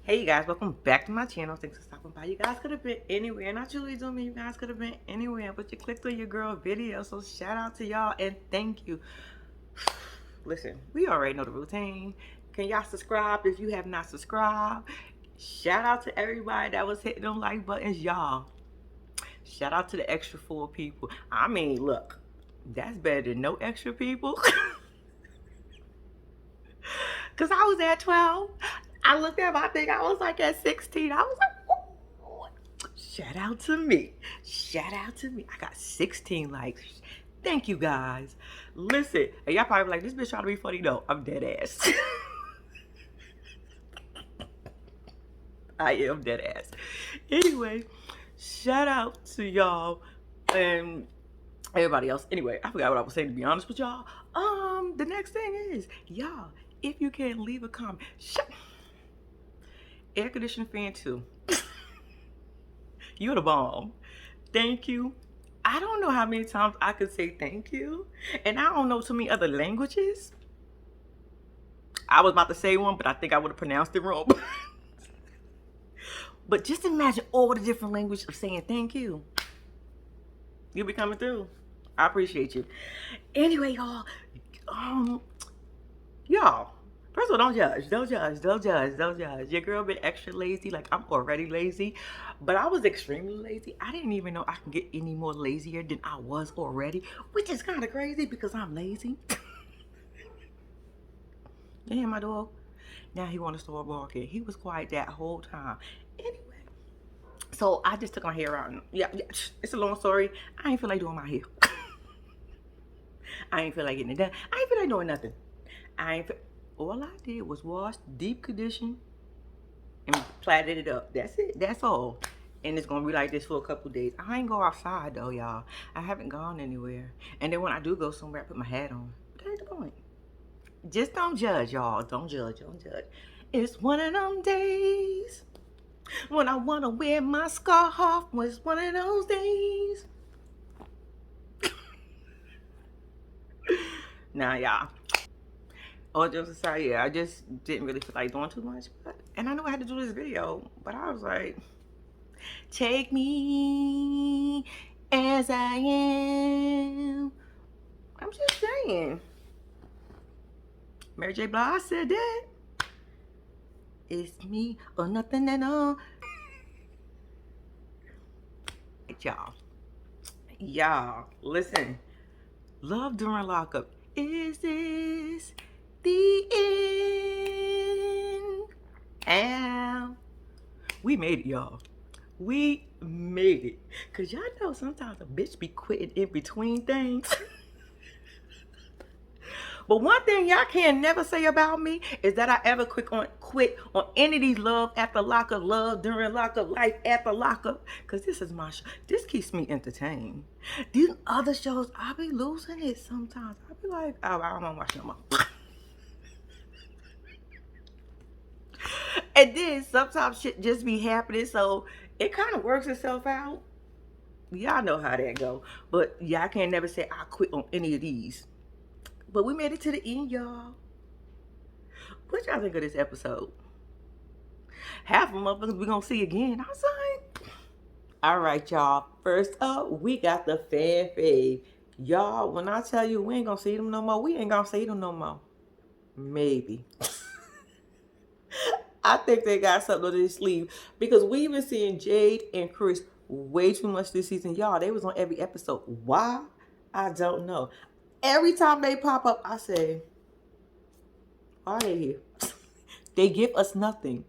Hey you guys, welcome back to my channel. Thanks for stopping by. You guys could have been anywhere, and I truly do mean you guys could have been anywhere, but you clicked on your girl video, so shout out to y'all and thank you. Listen, we already know the routine. Can y'all subscribe if you have not subscribed? Shout out to everybody that was hitting them like buttons, y'all. Shout out to the extra 4 people. I mean, look, that's better than no extra people. Cause I was at 12. I looked at my thing, I was like at 16. I was like, ooh, shout out to me. Shout out to me. I got 16 likes. Thank you guys. Listen, and y'all probably like, this bitch trying to be funny. No, I'm dead ass. I am dead ass. Anyway, shout out to y'all and everybody else. Anyway, I forgot what I was saying, to be honest with y'all. The next thing is, y'all, if you can leave a comment. Air conditioning fan too. You're the bomb. Thank you. I don't know how many times I could say thank you. And I don't know too many other languages. I was about to say one, but I think I would have pronounced it wrong. But just imagine all the different languages of saying thank you. You'll be coming through. I appreciate you. Anyway, y'all, first of all, don't judge. Don't judge. Don't judge. Don't judge. Your girl been extra lazy. Like, I'm already lazy. But I was extremely lazy. I didn't even know I can get any more lazier than I was already. Which is kind of crazy because I'm lazy. You hear my dog? Now he want to start barking. He was quiet that whole time. Anyway. So I just took my hair out. Yeah, it's a long story. I ain't feel like doing my hair. I ain't feel like getting it done. I ain't feel like doing nothing. All I did was wash, deep condition, and plaited it up. That's it. That's all. And it's gonna be like this for a couple days. I ain't go outside though, y'all. I haven't gone anywhere. And then when I do go somewhere, I put my hat on. But that ain't the point. Just don't judge, y'all. Don't judge. Don't judge. It's one of them days when I wanna wear my scarf. It's one of those days. Nah, y'all. All jokes aside, yeah, I just didn't really feel like doing too much. And I knew I had to do this video, but I was like, take me as I am. I'm just saying. Mary J. Blige said that. It's me or nothing at all. Y'all. Y'all, listen. Love During Lockup. Is this the end? And we made it, y'all. We made it. Cause y'all know sometimes a bitch be quitting in between things. But one thing y'all can never say about me is that I ever quit on any of these love after lockup, love during lockup, life after lockup. Cause this is my show. This keeps me entertained. These other shows, I be losing it sometimes. I be like, oh, I don't want to watch no more. And then sometimes shit just be happening, so it kind of works itself out. Y'all know how that go. But y'all can't never say I quit on any of these. But we made it to the end, y'all. What y'all think of this episode? Half of them motherfuckers we gonna see again. I was like, all right, y'all. First up, we got the fan fave. Y'all, when I tell you we ain't gonna see them no more, we ain't gonna see them no more. Maybe. I think they got something up their sleeve because we been seeing Jade and Chris way too much this season. Y'all, they was on every episode. Why? I don't know. Every time they pop up, I say, why are they here? They give us nothing.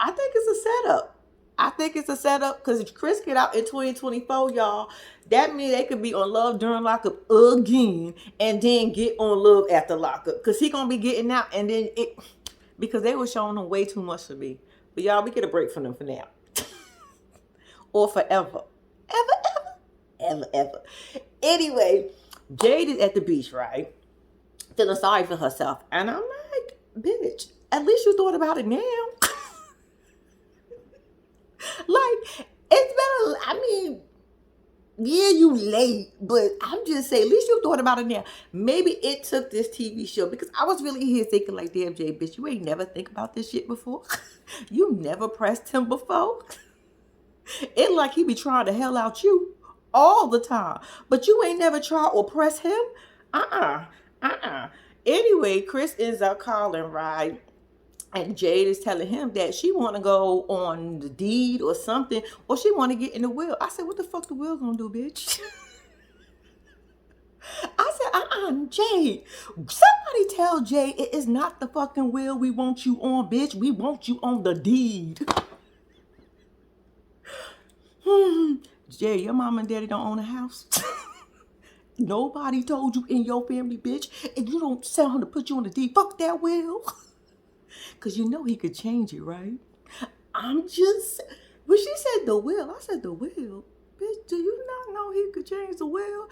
I think it's a setup. I think it's a setup because if Chris get out in 2024, y'all, that means they could be on Love During Lockup again and then get on Love After Lockup because he gonna be getting out and then it, because they were showing them way too much for me. But y'all, we get a break from them for now. Or forever. Ever. Anyway, Jade is at the beach, right? Feeling sorry for herself. And I'm like, bitch, at least you thought about it now. Like, it's been Yeah, you late, but I'm just saying, at least you thought about it now. Maybe it took this TV show because I was really here thinking like, damn, Jay, bitch, you ain't never think about this shit before. You never pressed him before. It like he be trying to hell out you all the time, but you ain't never tried or press him. Uh-uh, uh-uh. Anyway, Chris ends up calling, right? And Jade is telling him that she want to go on the deed or something, or she want to get in the will. I said, what the fuck the will gonna do, bitch? I said, Jade. Somebody tell Jade it is not the fucking will we want you on, bitch. We want you on the deed. Jade, your mom and daddy don't own a house. Nobody told you in your family, bitch. And you don't tell him to put you on the deed. Fuck that will. Because you know he could change it, right? I'm just, when she said the will, I said the will. Bitch, do you not know he could change the will?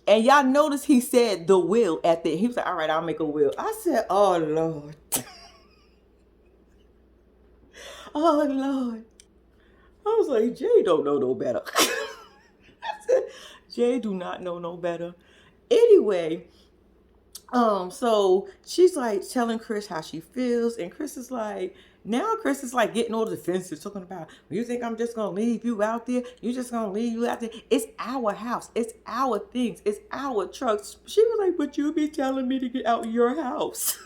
And y'all notice he said the will at the, he was like, all right, I'll make a will. I said, oh, Lord. Oh, Lord. I was like, Jay don't know no better. I said, Jay do not know no better. Anyway, so she's like telling Chris how she feels, and Chris is like, now Chris is like getting all defensive, talking about, you think I'm just gonna leave you out there? You just gonna leave you out there? It's our house, it's our things, it's our trucks. She was like, but you be telling me to get out of your house.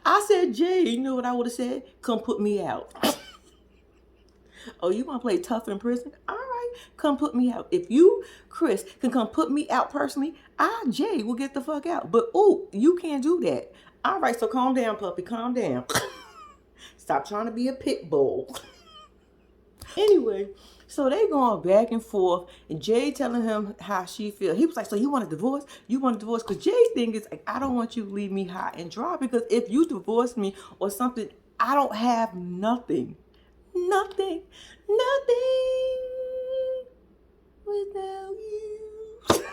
I said, Jay, you know what I would have said? Come put me out. Oh, you want to play tough in prison? All right, come put me out. If you, Chris, can come put me out personally, Jay, will get the fuck out. But, oh, you can't do that. All right, so calm down, puppy. Calm down. Stop trying to be a pit bull. Anyway, so they going back and forth, and Jay telling him how she feels. He was like, so you want a divorce? You want a divorce? Because Jay's thing is, like, I don't want you to leave me high and dry, because if you divorce me or something, I don't have nothing. Nothing without you.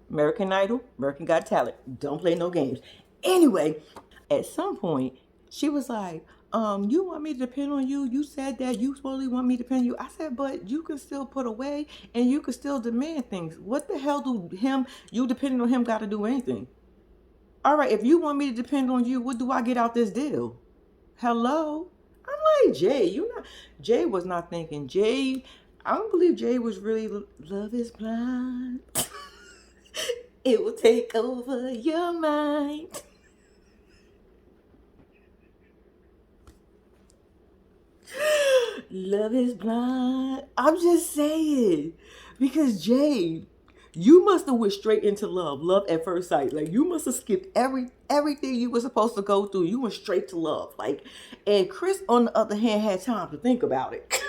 American Idol, American Got Talent. Don't play no games. Anyway, at some point, she was like, you want me to depend on you? You said that you supposedly want me to depend on you. I said, but you can still put away and you can still demand things. What the hell do you depending on him got to do anything? All right, if you want me to depend on you, what do I get out this deal? Hello? I'm like, Jay was not thinking. Jay, I don't believe Jay was really, love is blind. It will take over your mind. Love is blind. I'm just saying. Because Jay, you must have went straight into love at first sight. Like, you must have skipped everything you were supposed to go through. You went straight to love. Like, and Chris, on the other hand, had time to think about it.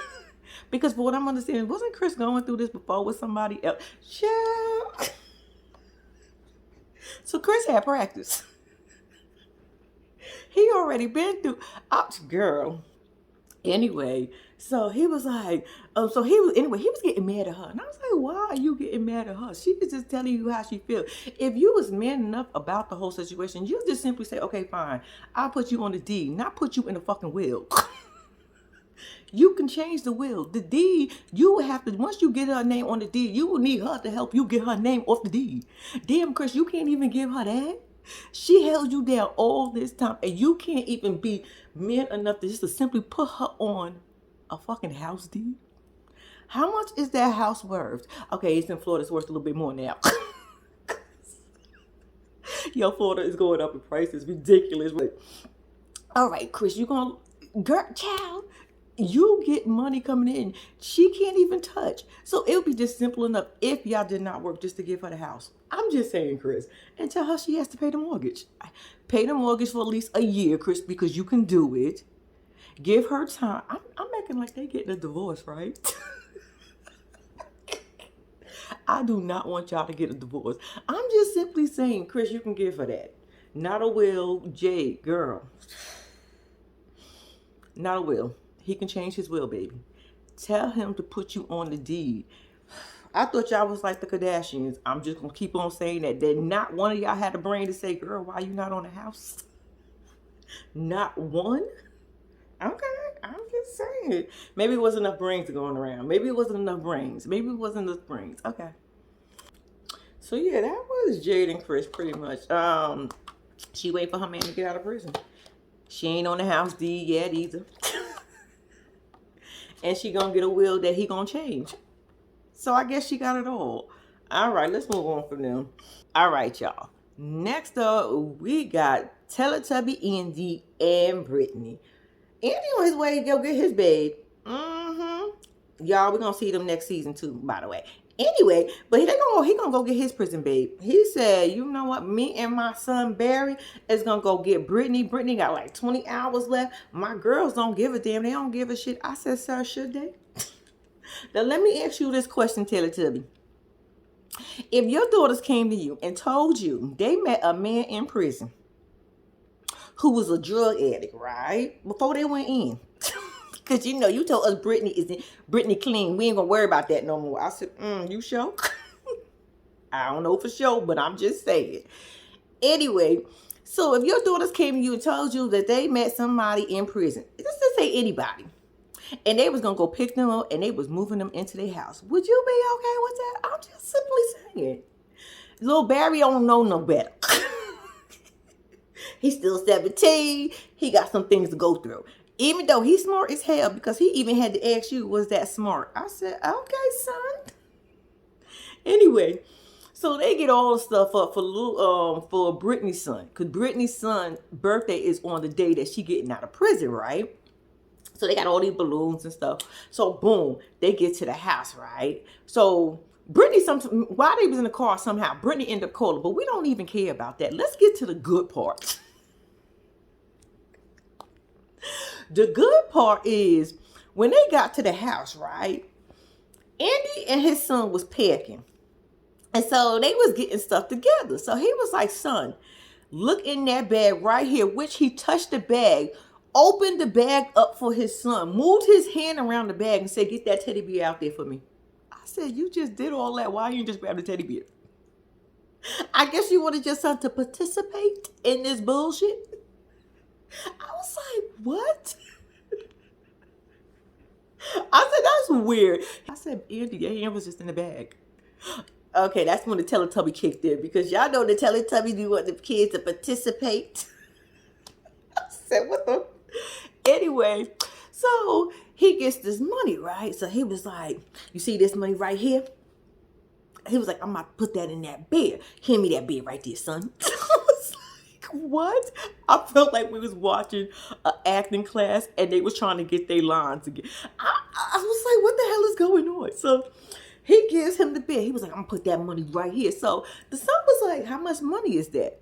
Because for what I'm understanding, wasn't Chris going through this before with somebody else? Yeah. So Chris had practice. He already been through. Girl. Anyway, so he was like, he was getting mad at her. And I was like, why are you getting mad at her? She was just telling you how she feels. If you was man enough about the whole situation, you just simply say, okay, fine, I'll put you on the deed, not put you in the fucking will. You can change the will. The deed, you will have to, once you get her name on the deed, you will need her to help you get her name off the deed. Damn, Chris, you can't even give her that. She held you down all this time, and you can't even be man enough to just to simply put her on a fucking house deed. How much is that house worth? Okay, it's in Florida. It's worth a little bit more now. Yo, Florida is going up in prices. Ridiculous. All right, Chris, you gonna, girl, child, you get money coming in. She can't even touch. So it would be just simple enough if y'all did not work just to give her the house. I'm just saying, Chris. And tell her she has to pay the mortgage. Pay the mortgage for at least a year, Chris, because you can do it. Give her time. I'm acting like they getting a divorce, right? I do not want y'all to get a divorce. I'm just simply saying, Chris, you can give her that. Not a will. Jay, girl. Not a will. He can change his will, baby. Tell him to put you on the deed. I thought y'all was like the Kardashians. I'm just going to keep on saying that. That not one of y'all had a brain to say, girl, why you not on the house? Not one? Okay, I'm just just saying. Maybe it wasn't enough brains going around. Maybe it wasn't enough brains. Maybe it wasn't enough brains. Okay. So yeah, that was Jade and Chris pretty much. She wait for her man to get out of prison. She ain't on the house deed yet either. And she gonna get a will that he gonna change. So I guess she got it all. All right, let's move on from them. All right, y'all. Next up, we got Teletubby Andy and Brittany. Andy on his way to go get his babe. Y'all, we're gonna see them next season too, by the way. Anyway, but he gonna go get his prison babe. He said, you know what? Me and my son Barry is gonna go get Brittany. Brittany got like 20 hours left. My girls don't give a damn. They don't give a shit. I said, sir, should they? Now let me ask you this question, Teletubby. If your daughters came to you and told you they met a man in prison who was a drug addict, right? Before they went in. Because you know, you told us Brittany clean. We ain't gonna worry about that no more. I said, you sure? I don't know for sure, but I'm just saying. Anyway, so if your daughters came to you and told you that they met somebody in prison, let's just say anybody, and they was gonna go pick them up and they was moving them into their house, would you be okay with that? I'm just simply saying. Little Barry don't know no better. He's still 17. He got some things to go through. Even though he's smart as hell, because he even had to ask you, was that smart? I said, okay, son. Anyway, so they get all the stuff up for Brittany's son. Because Brittany's son's birthday is on the day that she getting out of prison, right? So they got all these balloons and stuff. So boom, they get to the house, right? So Brittany, while they was in the car somehow, Brittany ended up calling. But we don't even care about that. Let's get to the good part. The good part is when they got to the house, right? Andy and his son was packing. And so they was getting stuff together. So he was like, son, look in that bag right here, which he touched the bag, opened the bag up for his son, moved his hand around the bag and said, get that teddy bear out there for me. I said, you just did all that. Why you just grab the teddy bear? I guess you wanted your son to participate in this bullshit. I was like, what? I said, that's weird. I said, Andy, your hand was just in the bag. Okay, that's when the Teletubby kicked in, because y'all know the Teletubby do want the kids to participate. I said, what the? Anyway, so he gets this money, right? So he was like, you see this money right here? He was like, I'm about to put that in that bear. Hand me that bear right there, son. I was like, what? I felt like we was watching an acting class and they was trying to get their lines again. I was like, what the hell is going on? So he gives him the bear. He was like, I'm going to put that money right here. So the son was like, how much money is that?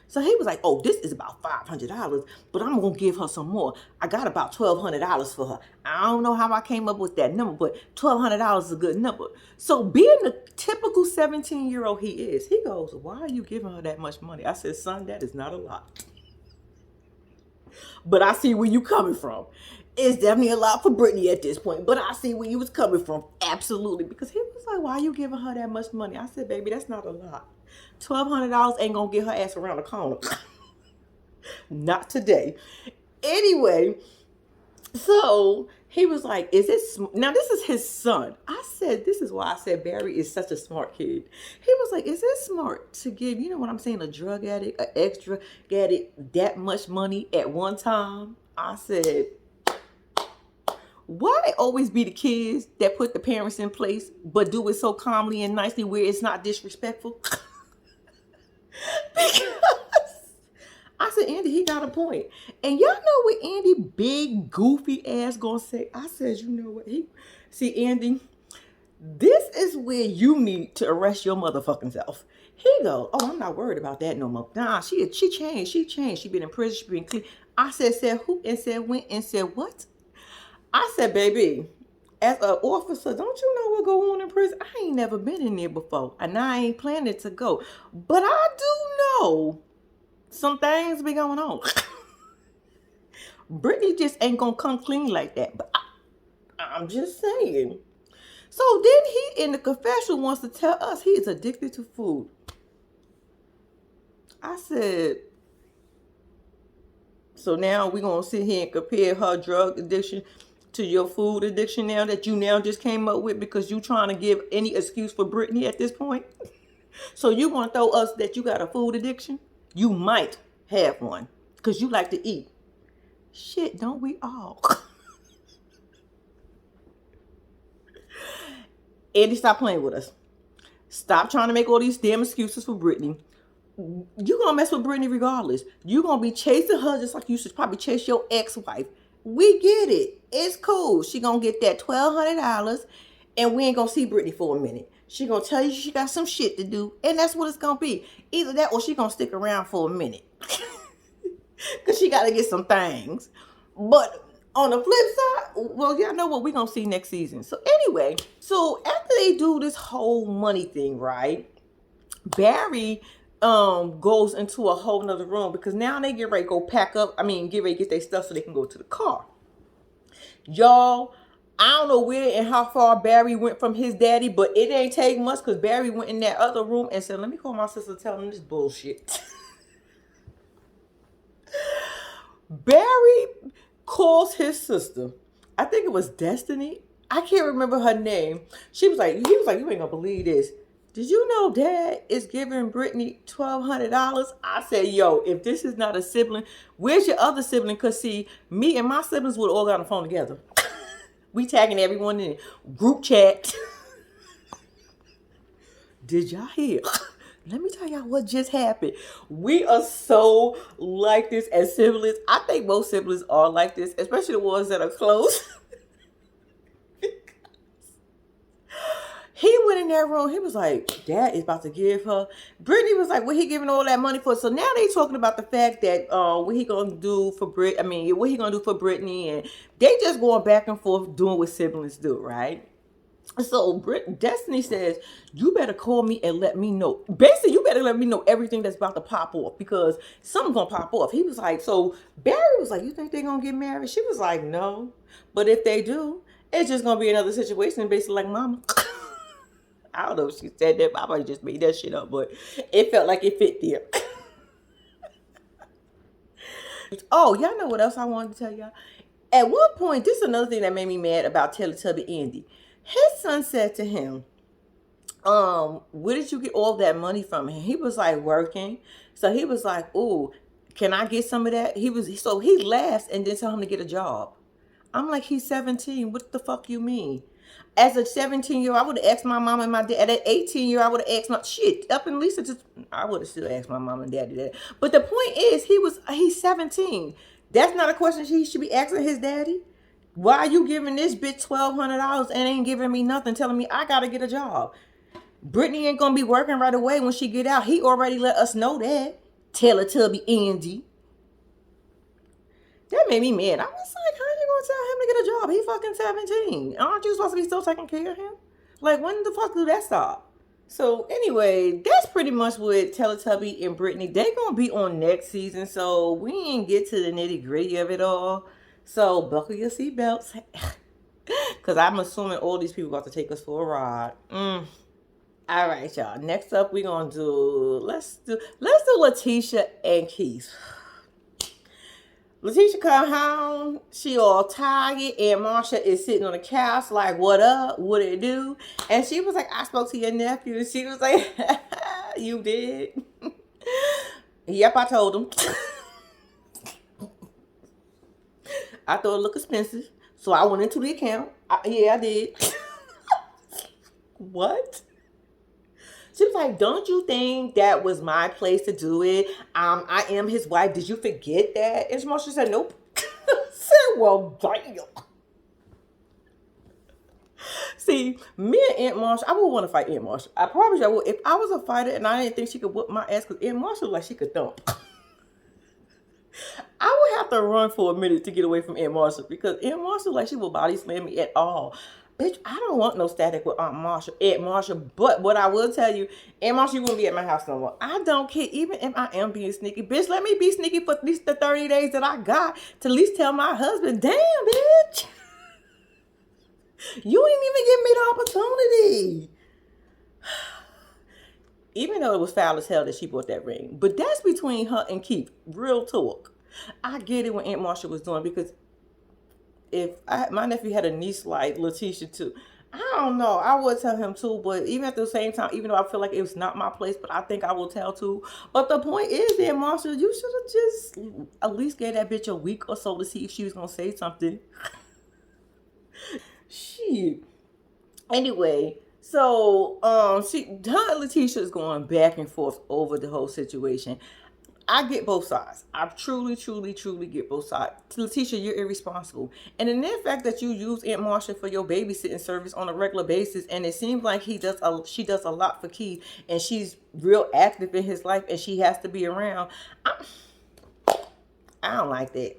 So he was like, oh, this is about $500, but I'm going to give her some more. I got about $1,200 for her. I don't know how I came up with that number, but $1,200 is a good number. So being the typical 17-year-old he is, he goes, why are you giving her that much money? I said, son, that is not a lot. But I see where you coming from. It's definitely a lot for Brittany at this point, but I see where you was coming from. Absolutely. Because he was like, why are you giving her that much money? I said, baby, that's not a lot. $1,200 ain't gonna get her ass around the corner. Not today. Anyway, so he was like, is this, now this is his son. I said, this is why I said Barry is such a smart kid. He was like, is it smart to give, you know what I'm saying, a drug addict, an extra addict, that much money at one time? I said, why it always be the kids that put the parents in place, but do it so calmly and nicely where it's not disrespectful? Because I said, Andy, he got a point. And y'all know what Andy big goofy ass gonna say? I said, you know what? See, Andy, this is where you need to arrest your motherfucking self. He go, oh, I'm not worried about that no more. Nah, she changed. She been in prison. She been clean. I said who? And said when? And said what? I said, baby, as an officer, don't you know what go on in prison? I ain't never been in there before, and I ain't planning to go. But I do know some things be going on. Brittany just ain't gonna come clean like that. But I'm just saying. So then he, in the confession, wants to tell us he is addicted to food. I said, so now we're gonna sit here and compare her drug addiction to your food addiction now that you now just came up with because you trying to give any excuse for Brittany at this point? So you want to throw us that you got a food addiction? You might have one because you like to eat. Shit, don't we all? Eddie, stop playing with us. Stop trying to make all these damn excuses for Brittany. You gonna mess with Brittany regardless. You gonna be chasing her just like you should probably chase your ex-wife. We get it. It's cool. She gonna get that $1,200 and we ain't gonna see Brittany for a minute. She gonna tell you she got some shit to do, and that's what it's gonna be. Either that or she gonna stick around for a minute. Cause she gotta get some things. But on the flip side, well, y'all know what we're gonna see next season. So anyway, so after they do this whole money thing, right? Barry goes into a whole nother room because now they get ready to go pack up. Get ready to get their stuff so they can go to the car. Y'all, I don't know where and how far Barry went from his daddy, but it ain't take much because Barry went in that other room and said, let me call my sister and tell him this bullshit. Barry calls his sister. I think it was Destiny. I can't remember her name. He was like, you ain't gonna believe this. Did you know Dad is giving Brittany $1,200? I said, yo, if this is not a sibling, where's your other sibling? Because see, me and my siblings would all got on the phone together. We tagging everyone in group chat. Did y'all hear? Let me tell y'all what just happened. We are so like this as siblings. I think most siblings are like this, especially the ones that are close. He went in that room. He was like, Dad is about to give her. Brittany was like, what he giving all that money for? So now they talking about the fact that what he gonna do for what he gonna do for Brittany, and they just going back and forth doing what siblings do, right? So Destiny says, you better call me and let me know. Basically, you better let me know everything that's about to pop off because something's going to pop off. He was like, so Barry was like, you think they're going to get married? She was like, no. But if they do, it's just going to be another situation basically like mama. I don't know if she said that, but I probably just made that shit up, but it felt like it fit there. Oh, y'all know what else I wanted to tell y'all? At one point, this is another thing that made me mad about Teletubby Andy. His son said to him, where did you get all that money from? And he was like, working. So he was like, ooh, can I get some of that? So he laughs and then tell him to get a job. I'm like, he's 17. What the fuck you mean? As a 17-year-old, I would have asked my mom and my dad. At 18-year-old, I would have asked my shit. Up in Lisa, I would have still asked my mom and daddy that. But the point is, he's 17. That's not a question he should be asking his daddy. Why are you giving this bitch $1,200 and ain't giving me nothing, telling me I gotta get a job? Brittany ain't gonna be working right away when she get out. He already let us know that. Teletubby Andy. That made me mad. I was like, how you gonna tell him to get a job? He fucking 17. Aren't you supposed to be still taking care of him? Like, when the fuck do that stop? So anyway, that's pretty much what Teletubby and Brittany, they gonna be on next season. So we ain't get to the nitty gritty of it all. So buckle your seatbelts. Because I'm assuming all these people about to take us for a ride. All right, y'all. Next up, we're gonna do let's do Letitia and Keith. Letitia come home, she all tired, and Marsha is sitting on the couch like, what up? What it do? And she was like, I spoke to your nephew. And she was like, you did? Yep, I told him. I thought it looked expensive, so I went into the account. Yeah, I did. What? She was like, don't you think that was my place to do it? I am his wife. Did you forget that? And Marsha said, nope. I said, well, damn. See, me and Aunt Marsha, I would want to fight Aunt Marsha. I promise you I would. If I was a fighter and I didn't think she could whoop my ass, because Aunt Marsha looked like she could thump. I would have to run for a minute to get away from Aunt Marsha because Aunt Marsha, like, she will body slam me at all. Bitch, I don't want no static with Aunt Marsha. But what I will tell you, Aunt Marsha, you wouldn't be at my house no more. I don't care, even if I am being sneaky. Bitch, let me be sneaky for at least the 30 days that I got to at least tell my husband, damn, bitch. You didn't even give me the opportunity. Even though it was foul as hell that she bought that ring. But that's between her and Keith. Real talk. I get it when Aunt Marsha was doing because My nephew had a niece like Letitia too. I don't know. I would tell him too, but even at the same time, even though I feel like it was not my place, but I think I will tell too. But the point is, that Marshall, you should have just at least gave that bitch a week or so to see if she was gonna say something. Shit. Anyway, so her and Letitia is going back and forth over the whole situation. I get both sides. I truly, truly, truly get both sides. Letitia, you're irresponsible. And in the fact that you use Aunt Marcia for your babysitting service on a regular basis, and it seems like she does a lot for Keith, and she's real active in his life, and she has to be around. I don't like that.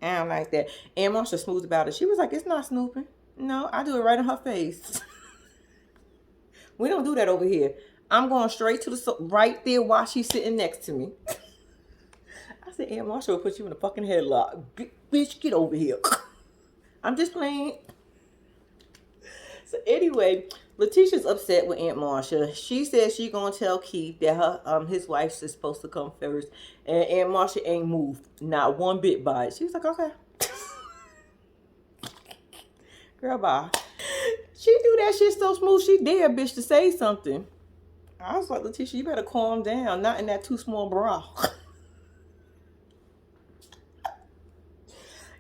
I don't like that. Aunt Marcia smooth about it. She was like, "It's not snooping. No, I do it right in her face." We don't do that over here. I'm going straight to the right there while she's sitting next to me. I said, Aunt Marsha will put you in a fucking headlock. Bitch, get over here. I'm just playing. So anyway, Letitia's upset with Aunt Marsha. She says she gonna tell Keith that his wife is supposed to come first, and Aunt Marsha ain't moved not one bit by it. She was like, okay. Girl, bye. She do that shit so smooth, she dare bitch to say something. I was like, Letitia, you better calm down. Not in that too small bra.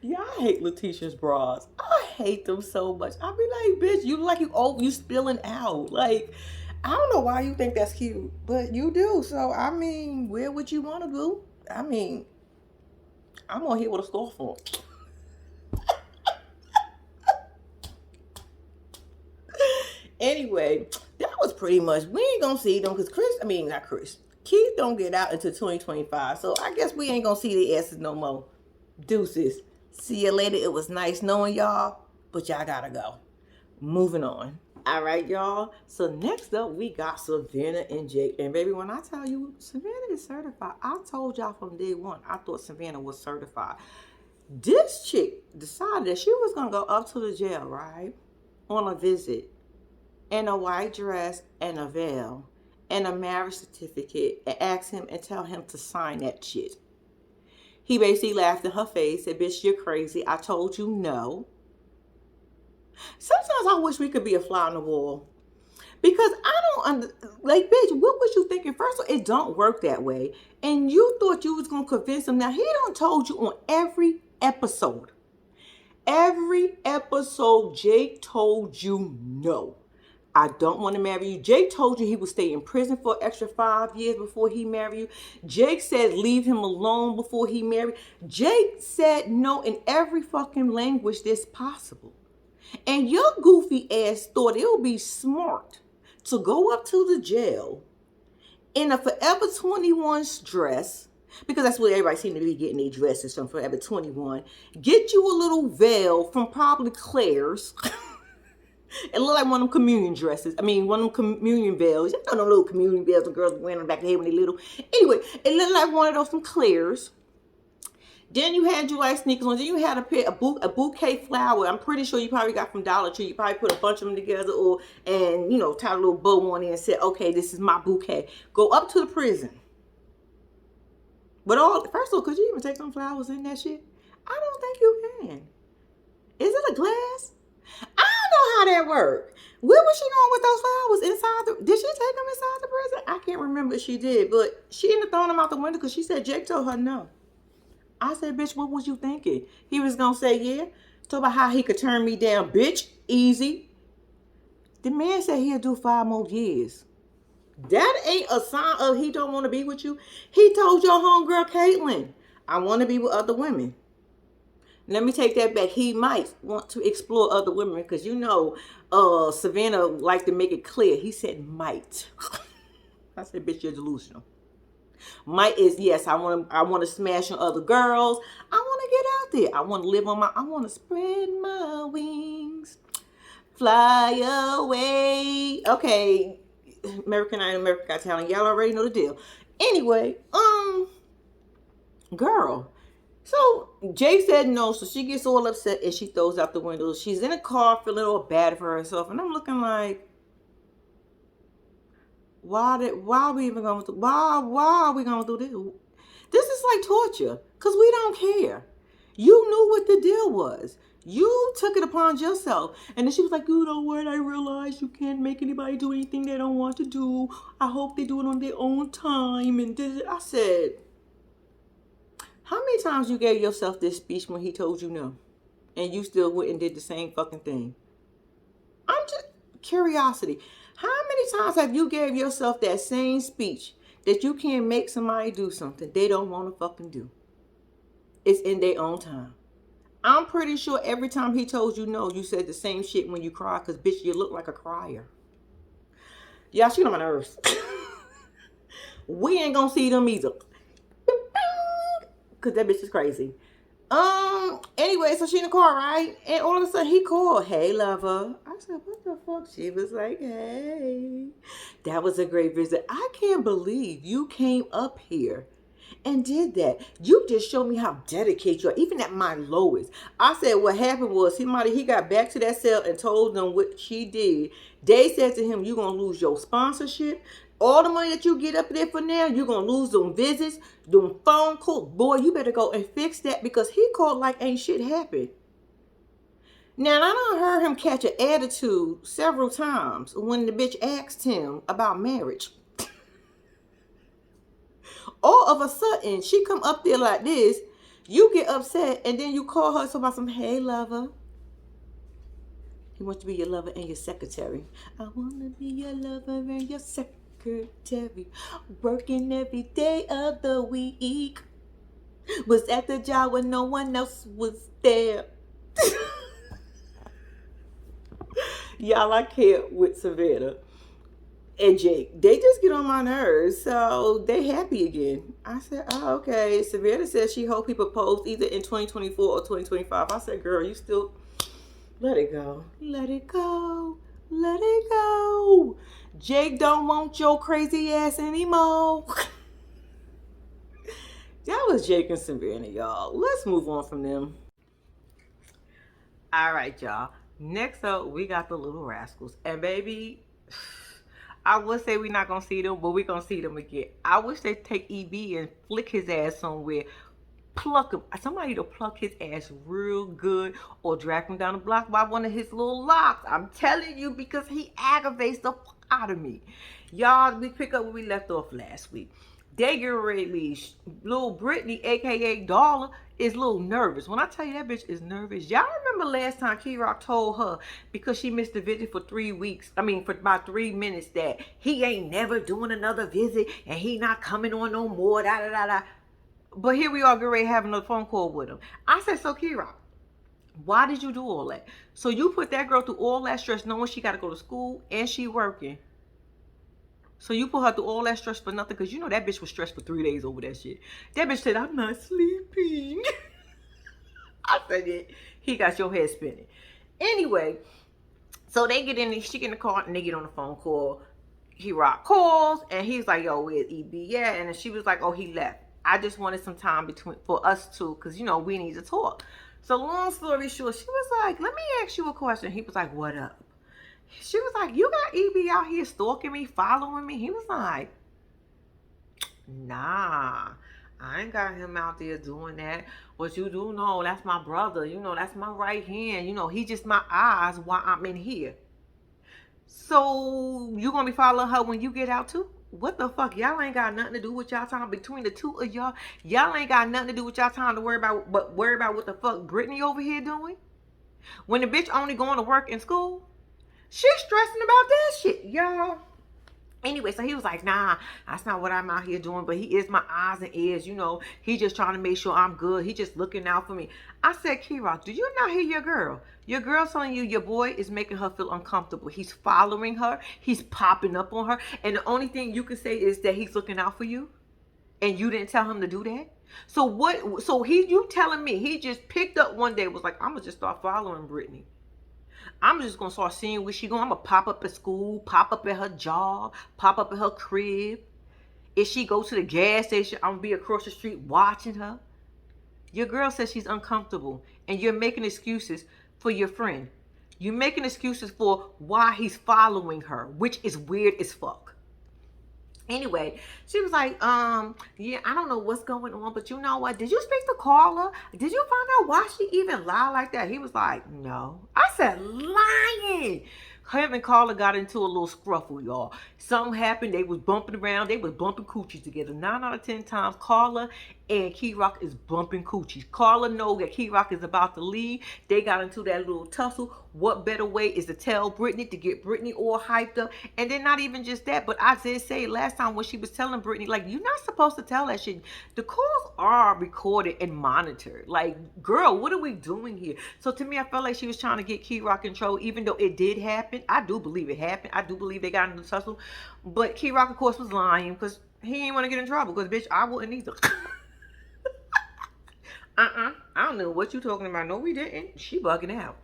Yeah, I hate Letitia's bras. I hate them so much. I be like, bitch, you look like you spilling out. Like, I don't know why you think that's cute, but you do. So, I mean, wear what you want to do. I mean, I'm on here with a scarf on. Anyway, that was pretty much, we ain't gonna see them because not Chris. Keith don't get out until 2025. So I guess we ain't gonna see the asses no more. Deuces. See you later. It was nice knowing y'all, but y'all gotta go. Moving on. All right, y'all. So next up, we got Savannah and Jake. And baby, when I tell you, Savannah is certified. I told y'all from day one, I thought Savannah was certified. This chick decided that she was gonna go up to the jail, right? On a visit. In a white dress and a veil and a marriage certificate and ask him and tell him to sign that shit. He basically laughed in her face, said, bitch, you're crazy. I told you no. Sometimes I wish we could be a fly on the wall. Because I don't, like, bitch, what was you thinking? First of all, it don't work that way. And you thought you was going to convince him. Now, he done told you on every episode. Every episode, Jake told you no. I don't want to marry you. Jake told you he would stay in prison for an extra 5 years before he married you. Jake said leave him alone before he married. Jake said no in every fucking language that's possible. And your goofy ass thought it would be smart to go up to the jail in a Forever 21 dress, because that's what everybody seems to be getting their dresses from, Forever 21. Get you a little veil from probably Claire's. It looked like one of them communion dresses. I mean, one of them communion veils. You know them little communion veils the girls wearing on the back of their head when they little. Anyway, it looked like one of those from Claire's. Then you had your white sneakers on. Then you had a bouquet flower. I'm pretty sure you probably got from Dollar Tree. You probably put a bunch of them together and tied a little bow on it and said, okay, this is my bouquet. Go up to the prison. But first of all, could you even take some flowers in that shit? I don't think you can. Is it a glass? I don't know how that worked. Where was she going with those flowers inside did she take them inside the prison? I can't remember if she did, but she ended up throwing them out the window because she said Jake told her no. I said, bitch, what was you thinking? He was going to say, yeah. Talk about how he could turn me down. Bitch, easy. The man said he'll do 5 more years. That ain't a sign of he don't want to be with you. He told your homegirl, Caitlin, I want to be with other women. Let me take that back. He might want to explore other women because Savannah liked to make it clear. He said might. I said, bitch, you're delusional. Might is yes. I want to smash on other girls. I want to get out there. I want to live I want to spread my wings, fly away. Okay, American Idol, American Got Talent. Y'all already know the deal. Anyway, girl. So Jay said no, so she gets all upset and she throws out the window. She's in a car feeling all bad for herself, and I'm looking like, why are we even going to? Why are we going to do this? This is like torture, cause we don't care. You knew what the deal was. You took it upon yourself. And then she was like, you know what? I realize you can't make anybody do anything they don't want to do. I hope they do it on their own time. And I said, how many times you gave yourself this speech when he told you no? And you still went and did the same fucking thing? I'm just curiosity. How many times have you gave yourself that same speech that you can't make somebody do something they don't want to fucking do? It's in their own time. I'm pretty sure every time he told you no, you said the same shit when you cry, because bitch, you look like a crier. Y'all, she on my nerves. We ain't gonna see them either. Because that bitch is crazy. Anyway, so she in the car, right? And all of a sudden he called, hey, lover. I said, what the fuck? She was like, hey. That was a great visit. I can't believe you came up here and did that. You just showed me how dedicated you are, even at my lowest. I said what happened was he got back to that cell and told them what she did. They said to him, you're going to lose your sponsorship. All the money that you get up there for now, you're going to lose them visits, them phone calls. Boy, you better go and fix that, because he called like ain't shit happened. Now, I done heard him catch an attitude several times when the bitch asked him about marriage. All of a sudden, she come up there like this, you get upset, and then you call her about some, hey, lover. He wants to be your lover and your secretary. I want to be your lover and your secretary. Working every day of the week. Was at the job when no one else was there. Y'all, I can't with Savannah and Jake. They just get on my nerves. So they happy again. I said, oh, okay. Savannah said she hope he proposed either in 2024 or 2025. I said, girl, you still... Let it go. Let it go. Let it go. Jake don't want your crazy ass anymore. That was Jake and Savannah, y'all. Let's move on from them. All right, y'all. Next up, we got the Little Rascals. And baby, I would say we're not going to see them, but we're going to see them again. I wish they'd take EB and flick his ass somewhere. Pluck him. Somebody to pluck his ass real good, or drag him down the block by one of his little locks. I'm telling you, because he aggravates the fuck out of me. Y'all, we pick up where we left off last week. They get ready to leave. Little Brittany, aka Darla, is a little nervous. When I tell you that bitch is nervous, y'all remember last time Key-Rock told her, because she missed the visit for 3 weeks, for about 3 minutes, that he ain't never doing another visit and he not coming on no more, da da da da. But here we are, get ready having a phone call with him. I said, so Key-Rock, why did you do all that? So you put that girl through all that stress, knowing she got to go to school and she working. So you put her through all that stress for nothing, because you know that bitch was stressed for 3 days over that shit. That bitch said, I'm not sleeping. I said, yeah, he got your head spinning. Anyway, so they get in, she get in the car and they get on the phone call. Key-Rock calls and he's like, yo, where's EB? Yeah, and then she was like, oh, he left. I just wanted some time for us two, because, you know, we need to talk. So long story short, she was like, let me ask you a question. He was like, what up? She was like, you got EB out here stalking me, following me? He was like, nah, I ain't got him out there doing that. What you do know, that's my brother. You know, that's my right hand. You know, he just my eyes while I'm in here. So you gonna be following her when you get out too? What the fuck? Y'all ain't got nothing to do with y'all time. Between the two of y'all, y'all ain't got nothing to do with y'all time to worry about, but worry about what the fuck Brittany over here doing. When the bitch only going to work and school, she's stressing about that shit, y'all. Anyway, so he was like, nah, that's not what I'm out here doing, but he is my eyes and ears. You know, he just trying to make sure I'm good. He just looking out for me. I said, Key-Rock, do you not hear your girl? Your girl telling you your boy is making her feel uncomfortable. He's following her. He's popping up on her. And the only thing you can say is that he's looking out for you. And you didn't tell him to do that? So what? So you telling me he just picked up one day, was like, I'm going to just start following Brittany. I'm just going to start seeing where she going. I'm going to pop up at school, pop up at her job, pop up at her crib. If she goes to the gas station, I'm going to be across the street watching her. Your girl says she's uncomfortable, and you're making excuses for your friend. You're making excuses for why he's following her, which is weird as fuck. Anyway, she was like, yeah, I don't know what's going on, but you know what? Did you speak to Carla? Did you find out why she even lied like that? He was like, no. I said, lying. Him and Carla got into a little scruffle, y'all. Something happened. They was bumping around. They was bumping coochies together. 9 out of 10 times, Carla and Key Rock is bumping coochies. Carla know that Key Rock is about to leave. They got into that little tussle. What better way is to tell Brittany, to get Brittany all hyped up? And then not even just that, but I did say last time when she was telling Brittany, like, you're not supposed to tell that shit. The calls are recorded and monitored. Like, girl, what are we doing here? So to me, I felt like she was trying to get Key Rock in trouble, even though it did happen. I do believe it happened. I do believe they got into the tussle. But Key Rock, of course, was lying because he didn't want to get in trouble. Because, bitch, I wouldn't either. I don't know what you talking about. No, we didn't. She bugging out.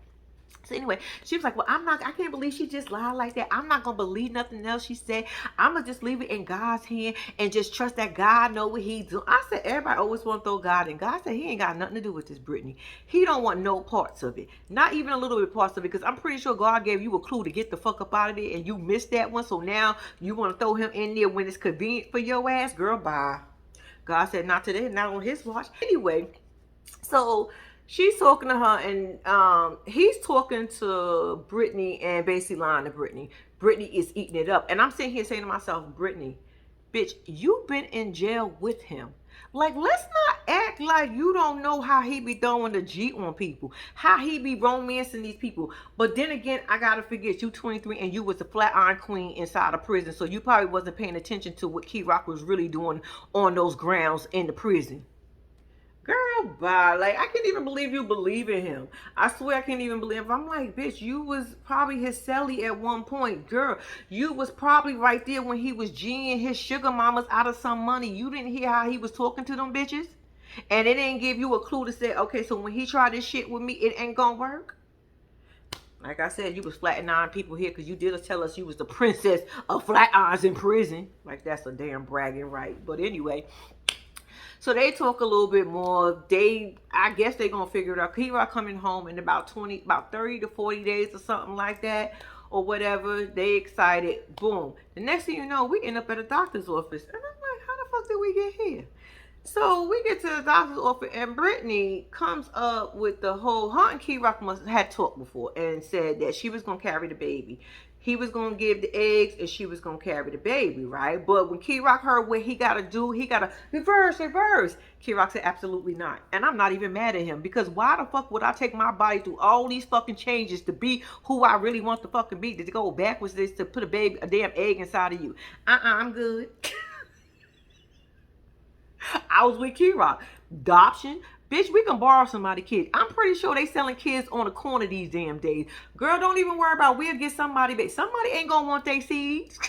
So anyway, she was like, well, I can't believe she just lied like that. I'm not going to believe nothing else she said. I'm going to just leave it in God's hand and just trust that God know what he do. I said, everybody always want to throw God in. God said he ain't got nothing to do with this, Brittany. He don't want no parts of it. Not even a little bit parts of it, because I'm pretty sure God gave you a clue to get the fuck up out of there and you missed that one. So now you want to throw him in there when it's convenient for your ass? Girl, bye. God said, not today, not on his watch. Anyway, so she's talking to her, and he's talking to Brittany and basically lying to Brittany. Brittany is eating it up. And I'm sitting here saying to myself, Brittany, bitch, you've been in jail with him. Like, let's not act like you don't know how he be throwing the G on people, how he be romancing these people. But then again, I gotta forget, you 23 and you was the flat iron queen inside of prison, so you probably wasn't paying attention to what Key Rock was really doing on those grounds in the prison. Girl, bye. Like, I can't even believe you believe in him. I swear I can't even believe him. I'm like, bitch, you was probably his celly at one point. Girl, you was probably right there when he was G'ing his sugar mamas out of some money. You didn't hear how he was talking to them bitches? And it didn't give you a clue to say, okay, so when he tried this shit with me, it ain't gonna work? Like I said, you was flattening iron people here because you did tell us you was the princess of flat irons in prison. Like, that's a damn bragging right. But anyway, so they talk a little bit more. I guess they gonna figure it out. Key Rock coming home in about 30 to 40 days or something like that, or whatever. They excited. Boom. The next thing you know, we end up at a doctor's office, and I'm like, how the fuck did we get here? So we get to the doctor's office, and Brittany comes up with the whole, her and Key Rock had talked before and said that she was gonna carry the baby. He was going to give the eggs and she was going to carry the baby, right? But when Key Rock heard what he got to do, he got to reverse. Key Rock said, absolutely not. And I'm not even mad at him, because why the fuck would I take my body through all these fucking changes to be who I really want to fucking be? To go backwards, this to put a damn egg inside of you. I'm good. I was with Key Rock. Adoption. Bitch, we can borrow somebody's kid. I'm pretty sure they selling kids on the corner these damn days. Girl, don't even worry about, we'll get somebody back. Somebody ain't gonna want their seeds.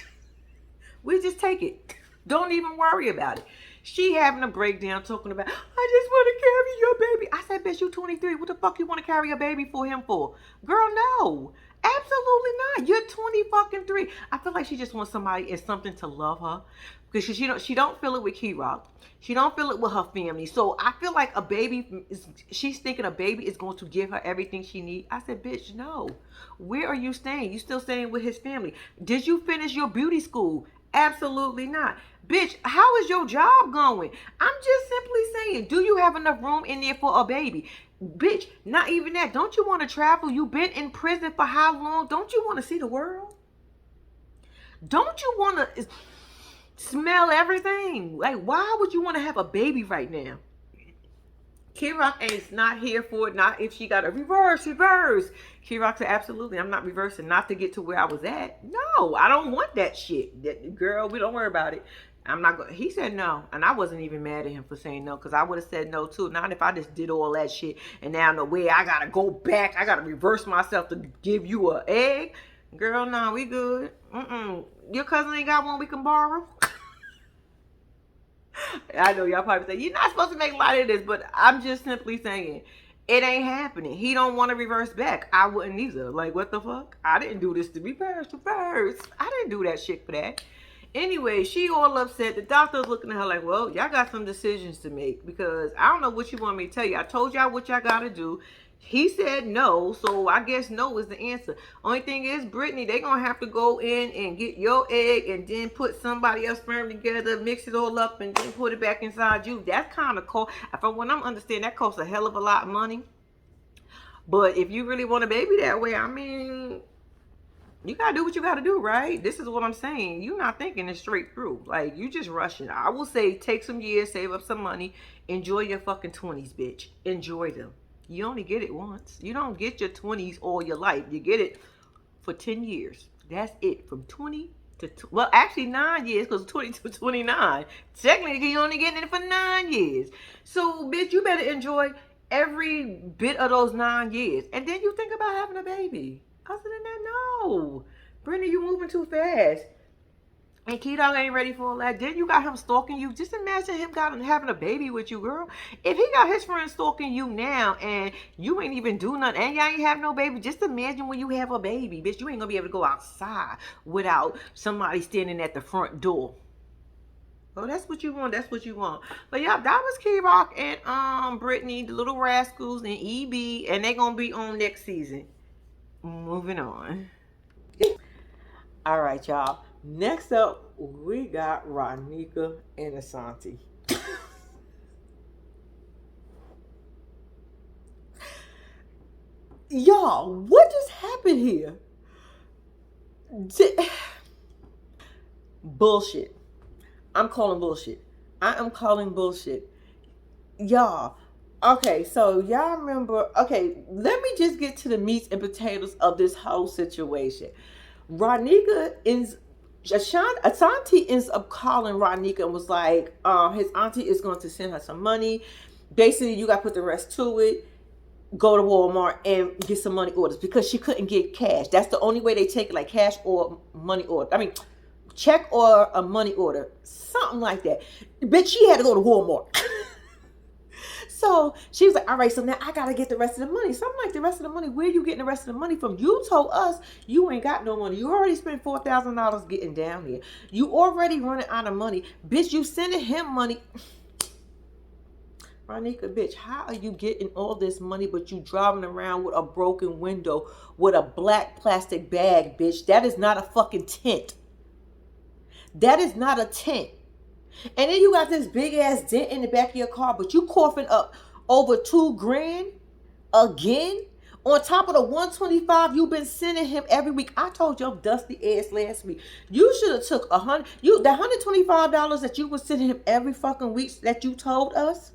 We just take it. Don't even worry about it. She having a breakdown talking about, I just want to carry your baby. I said, bitch, you 23. What the fuck you want to carry a baby for him for? Girl, no. Absolutely not. You're 23. I feel like she just wants somebody and something to love her, because she don't feel it with Key Rock. She don't feel it with her family. So I feel like she's thinking a baby is going to give her everything she needs. I said, bitch, no. Where are you staying? You still staying with his family? Did you finish your beauty school? Absolutely not. Bitch, how is your job going? I'm just simply saying, do you have enough room in there for a baby? Bitch, not even that. Don't you want to travel? You've been in prison for how long? Don't you want to see the world? Don't you want to smell everything? Like, why would you want to have a baby right now? Key Rock ain't not here for it. Not if she got to reverse. Key Rock said, absolutely, I'm not reversing. Not to get to where I was at. No, I don't want that shit. Girl, we don't worry about it. I'm not going. He said no, and I wasn't even mad at him for saying no, because I would have said no too. Not if I just did all that shit and now in the way I gotta go back. I gotta reverse myself to give you an egg. Girl, no, we good. Your cousin ain't got one we can borrow? I know y'all probably say, you're not supposed to make light of this, but I'm just simply saying, it ain't happening. He don't want to reverse back. I wouldn't either. Like, what the fuck? I didn't do this to reverse. I didn't do that shit for that. Anyway, she all upset. The doctor's looking at her like, well, y'all got some decisions to make, because I don't know what you want me to tell you. I told y'all what y'all got to do. He said no, so I guess no is the answer. Only thing is, Brittany, they gonna have to go in and get your egg and then put somebody else sperm together, mix it all up, and then put it back inside you. That's kind of cool. From what I'm understanding, that costs a hell of a lot of money. But if you really want a baby that way, I mean, you gotta do what you gotta do, right? This is what I'm saying. You're not thinking it straight through. Like, you just rushing. I will say, take some years, save up some money, enjoy your fucking 20s, bitch. Enjoy them. You only get it once. You don't get your 20s all your life. You get it for 10 years. That's it. From 20 to, well, actually 9 years, because 20 to 29. Technically, you only getting it for 9 years. So, bitch, you better enjoy every bit of those 9 years. And then you think about having a baby. Other than that, no. Brittany, you moving too fast. And Keto ain't ready for all that. Then you got him stalking you. Just imagine him having a baby with you, girl. If he got his friend stalking you now and you ain't even do nothing and y'all ain't have no baby, just imagine when you have a baby, bitch. You ain't gonna be able to go outside without somebody standing at the front door. Oh, that's what you want. That's what you want. But yeah, that was Key Rock and Brittany, the Little Rascals, and EB, and they gonna be on next season. Moving on. All right, y'all. Next up, we got Ronika and Asante. Y'all, what just happened here? Bullshit. I'm calling bullshit. I am calling bullshit. Y'all. Okay, so y'all remember. Okay, let me just get to the meats and potatoes of this whole situation. Ronika is Asante ends up calling Ronika and was like, his auntie is going to send her some money. Basically, you got to put the rest to it. Go to Walmart and get some money orders because she couldn't get cash. That's the only way they take it, like cash or money order. I mean, check or a money order, something like that. Bitch, she had to go to Walmart. So she was like, all right, so now I got to get the rest of the money. So I'm like, the rest of the money, where are you getting the rest of the money from? You told us you ain't got no money. You already spent $4,000 getting down here. You already running out of money. Bitch, you sending him money. Ronika, bitch, how are you getting all this money, but you driving around with a broken window with a black plastic bag, bitch? That is not a fucking tent. That is not a tent. And then you got this big ass dent in the back of your car, but you coughing up over $2,000 again on top of the 125 you've been sending him every week. I told your dusty ass last week, you should have took the $125 that you was sending him every fucking week that you told us.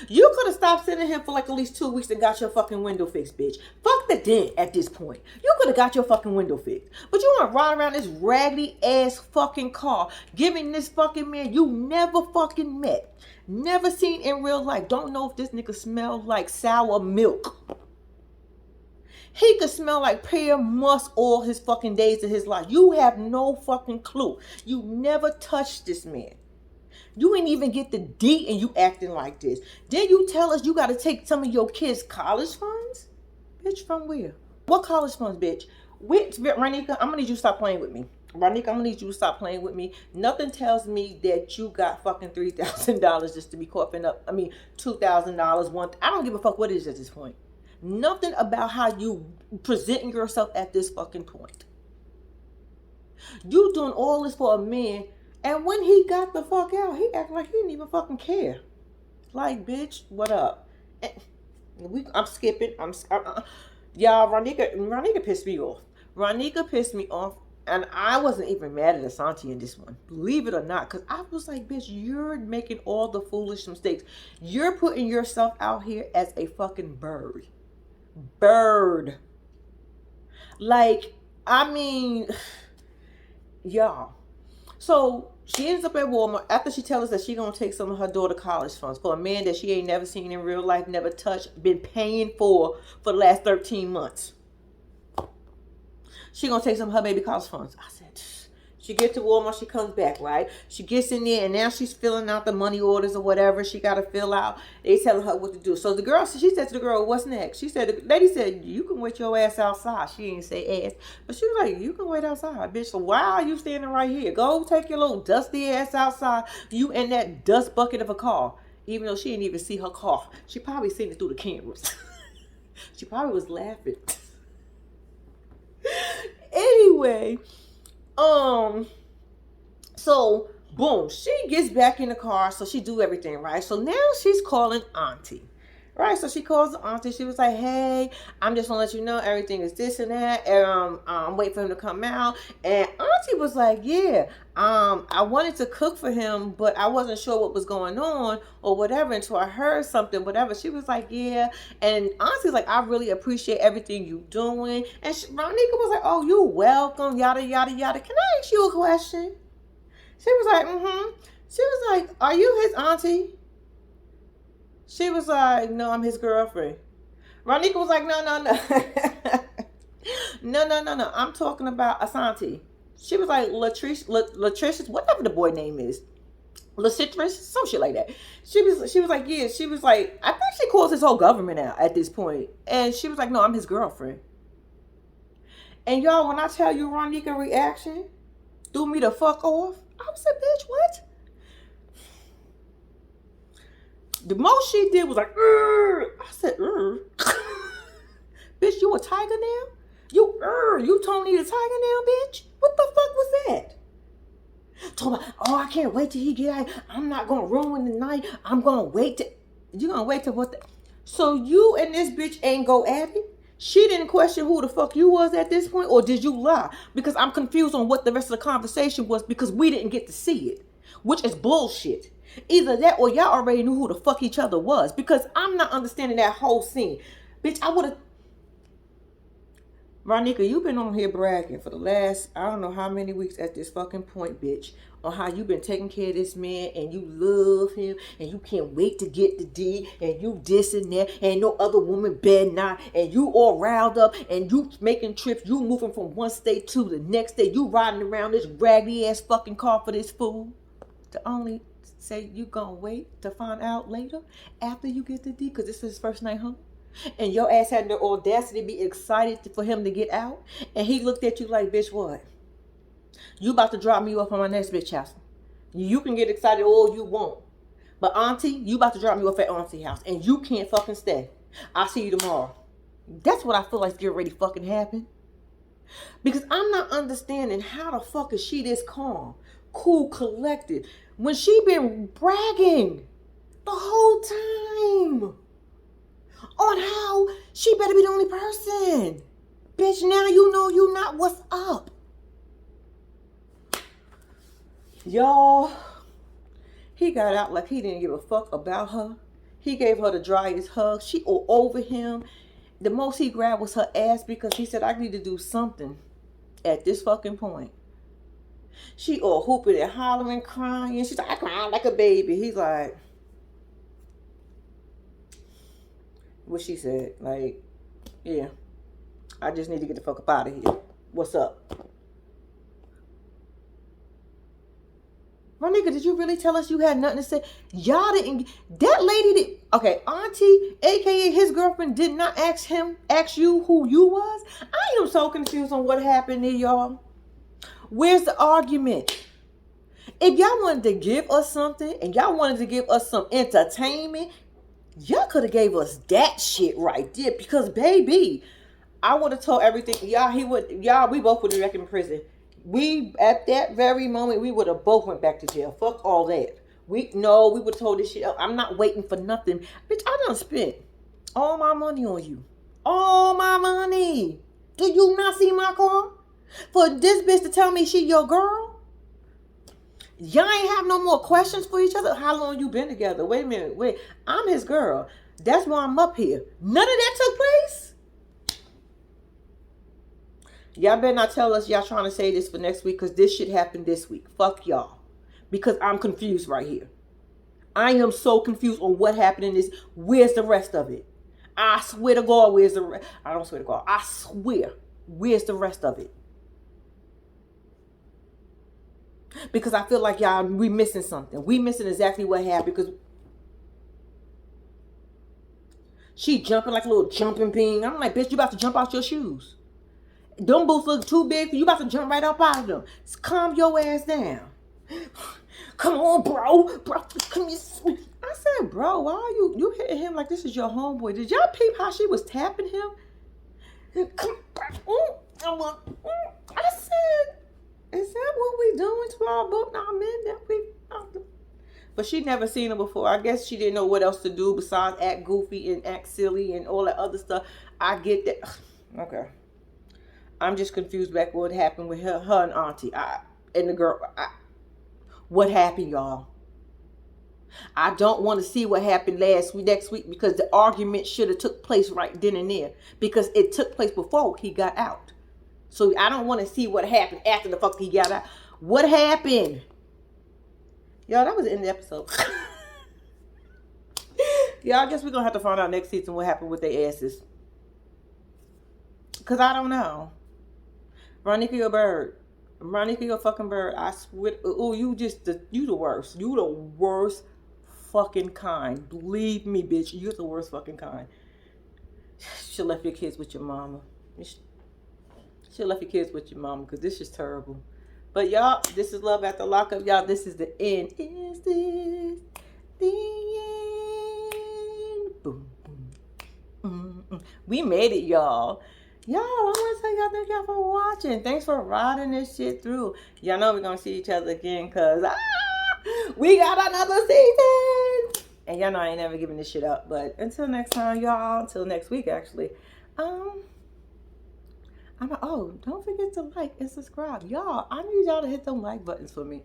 You could have stopped sending him for like at least 2 weeks and got your fucking window fixed, bitch. Fuck the dent at this point. You could have got your fucking window fixed. But you want to ride around this raggedy ass fucking car, giving this fucking man you never fucking met, never seen in real life. Don't know if this nigga smells like sour milk. He could smell like pear musk all his fucking days of his life. You have no fucking clue. You never touched this man. You ain't even get the D and you acting like this. Then you tell us you got to take some of your kids' college funds? Bitch, from where? What college funds, bitch? Ronika, I'm going to need you to stop playing with me. Ronika, I'm going to need you to stop playing with me. Nothing tells me that you got fucking $3,000 just to be coughing up. I mean, $2,000. I don't give a fuck what it is at this point. Nothing about how you presenting yourself at this fucking point. You doing all this for a man. And when he got the fuck out, he acted like he didn't even fucking care. Like, bitch, what up? I'm skipping. Y'all, Ronika pissed me off. Ronika pissed me off. And I wasn't even mad at Asante in this one. Believe it or not. Because I was like, bitch, you're making all the foolish mistakes. You're putting yourself out here as a fucking bird. Bird. Like, I mean, y'all. So she ends up at Walmart after she tells us that she gonna take some of her daughter college funds for a man that she ain't never seen in real life, never touched, been paying for the last 13 months. She gonna take some of her baby college funds. I said, she gets to Walmart, she comes back, right? She gets in there and now she's filling out the money orders or whatever she got to fill out. They telling her what to do. So the girl, she said to the girl, what's next? She said, the lady said, you can wait your ass outside. She didn't say ass, but she was like, you can wait outside, bitch. So why are you standing right here? Go take your little dusty ass outside. You in that dust bucket of a car. Even though she didn't even see her car. She probably seen it through the cameras. She probably was laughing. Anyway, um, so boom, she gets back in the car, so she do everything right. So now she's calling auntie. Right, so she calls the auntie. She was like, "Hey, I'm just gonna let you know everything is this and that. I'm waiting for him to come out." And auntie was like, "Yeah, I wanted to cook for him, but I wasn't sure what was going on or whatever until I heard something, whatever." She was like, "Yeah," and auntie's like, "I really appreciate everything you doing." And Ronika was like, "Oh, you welcome, yada yada yada. Can I ask you a question?" She was like, "Mm-hmm." She was like, "Are you his auntie?" She was like, "No, I'm his girlfriend." Ronika was like, "No, no, no." No. I'm talking about Asante. She was like, Latricious, whatever the boy name is. Lacitrus, some shit like that. She was like, yeah. She was like, I think she calls his whole government out at this point. And she was like, "No, I'm his girlfriend." And y'all, when I tell you Ronika reaction threw me the fuck off, I was like, "Bitch, what?" The most she did was like, "Urgh." I said, "Urgh." Bitch, you a tiger now? You Tony the tiger now, bitch? What the fuck was that? Told me, "Oh, I can't wait till he get out. I'm not gonna ruin the night. I'm gonna wait till..." You gonna wait till what? So you and this bitch ain't go at it? She didn't question who the fuck you was at this point, or did you lie? Because I'm confused on what the rest of the conversation was because we didn't get to see it, which is bullshit. Either that or y'all already knew who the fuck each other was, because I'm not understanding that whole scene. Bitch, I would have... Ronika, you've been on here bragging for the last, I don't know how many weeks at this fucking point, bitch, on how you've been taking care of this man and you love him and you can't wait to get the D and you this and that and no other woman better not, and you all riled up and you making trips, you moving from one state to the next state, you riding around this raggedy ass fucking car for this fool to only say you gonna wait to find out later after you get the D because this is his first night home. And your ass had the audacity to be excited for him to get out. And he looked at you like, "Bitch, what? You about to drop me off on my next bitch house. You can get excited all you want. But auntie, you about to drop me off at auntie house. And you can't fucking stay. I'll see you tomorrow." That's what I feel like getting ready to fucking happen. Because I'm not understanding how the fuck is she this calm, cool, collected, when she been bragging the whole time on how she better be the only person. Bitch, now you know you not what's up. Y'all, he got out like he didn't give a fuck about her. He gave her the driest hug. She all over him. The most he grabbed was her ass because he said, "I need to do something at this fucking point." She all hooping and hollering, crying. She's like, "I crying like a baby." He's like, what she said, like, "Yeah, I just need to get the fuck up out of here. What's up?" Ronika, did you really tell us you had nothing to say? Y'all didn't. That lady did. Okay, auntie, aka his girlfriend, did not ask you who you was. I am so confused on what happened here, y'all. Where's the argument? If y'all wanted to give us something and y'all wanted to give us some entertainment, y'all could have gave us that shit right there. Because baby, I would have told everything. We both would have been in prison. We, at that very moment, we would have both went back to jail. Fuck all that. We would have told this shit up. I'm not waiting for nothing. Bitch, I done spent all my money on you. All my money. Do you not see my car? For this bitch to tell me she your girl? Y'all ain't have no more questions for each other? How long you been together? Wait a minute. I'm his girl. That's why I'm up here. None of that took place? Y'all better not tell us y'all trying to say this for next week, because this shit happened this week. Fuck y'all. Because I'm confused right here. I am so confused on what happened in this. Where's the rest of it? I swear to God, where's the rest? I don't swear to God. I swear. Where's the rest of it? Because I feel like y'all, we missing something. We missing exactly what happened, because she jumping like a little jumping bean. I'm like, bitch, you about to jump out your shoes. Them boots look too big for you. About to jump right up out of them. Calm your ass down. Come on, bro. Come here. I said, like, bro, why are you hitting him like this is your homeboy? Did y'all peep how she was tapping him? I said, is that what we doing to our book now, men? That we, but she never seen him before. I guess she didn't know what else to do besides act goofy and act silly and all that other stuff. I get that. Okay. I'm just confused back what happened with her and Auntie. And the girl. What happened, y'all? I don't want to see what happened next week, because the argument should have took place right then and there, because it took place before he got out. So I don't want to see what happened after the fuck he got out. What happened? Y'all, that was the end of the episode. Yeah, I guess we're going to have to find out next season what happened with their asses. Because I don't know. Ronika, your bird. Ronika, your fucking bird. I swear. Oh, you the worst. You the worst fucking kind. Believe me, bitch. You're the worst fucking kind. Should left your kids with your mama. Should left your kids with your mama, because this is terrible. But y'all, this is Love After Lockup. Y'all, this is the end. Is this the end? Boom, boom. We made it, y'all. Y'all, I want to say y'all, thank y'all for watching. Thanks for riding this shit through. Y'all know we're going to see each other again, because we got another season. And y'all know I ain't never giving this shit up. But until next time, y'all, until next week, actually. Don't forget to like and subscribe. Y'all, I need y'all to hit them like buttons for me.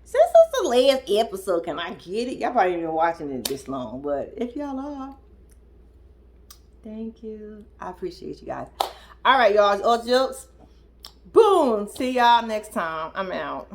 Since it's the last episode, can I get it? Y'all probably ain't been watching it this long, but if y'all are, thank you. I appreciate you guys. All right, y'all, all jokes. Boom. See y'all next time. I'm out.